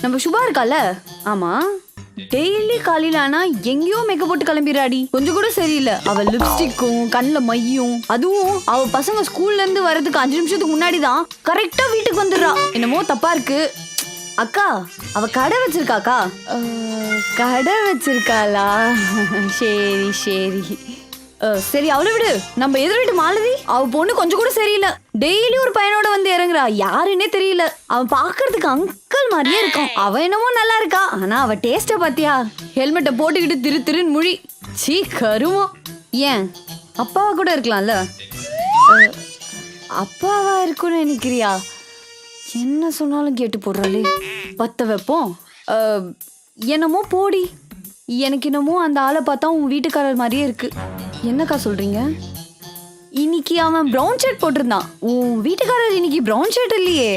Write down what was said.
நம்ம சுபா இருக்கால, ஆமா, டெய்லி காலையில ஆனா எங்கேயோ மேக்கப் போட்டு கிளம்பிடுறாடி. கொஞ்சம் கூட சரியில்லை. அவ லிப்ஸ்டிக்கும் கண்ணில் மையும், அதுவும் அவ பசங்க ஸ்கூல்ல இருந்து வர்றதுக்கு 5 நிமிஷத்துக்கு முன்னாடி தான் கரெக்டா வீட்டுக்கு வந்துடுறா. என்னமோ தப்பா இருக்கு. அக்கா, அவ கடை வச்சிருக்காக்கா. கடை வச்சிருக்காளா? சரி சரி சரி, அவளை விடு. நம்ம எதிர் வீட்டு மாலதி, அவ பொண்ணு கொஞ்சம் கூட சரியில்லை. டெய்லி ஒரு பையனோட வந்து இறங்குறா. யாருன்னே தெரியல. அவன் பாக்குறதுக்கு அங்கிள் மாதிரியே இருக்கும். அவ என்னமோ நல்லா இருக்கா, ஆனா அவ டேஸ்ட பாத்தியா? ஹெல்மெட்டை போட்டுக்கிட்டு திரு திருன்னு முழி. சீ கருமம். ஏன் அப்பாவா கூட இருக்கலாம்ல? அப்பாவா இருக்குன்னு நினைக்கிறியா? என்ன சொன்னாலும் கேட்டு போடுறாளே. பத்த வைப்போம். என்னமோ போடி. எனக்கு என்னமோ அந்த ஆளை பார்த்தா உன் வீட்டுக்காரர் மாதிரியே இருக்கு. என்னக்கா சொல்றீங்க? இன்னைக்கு அவன் ப்ரௌன் ஷர்ட் போட்டிருந்தான். உன் வீட்டுக்காரர் இன்னைக்கு ப்ரௌன் ஷர்ட் இல்லையே.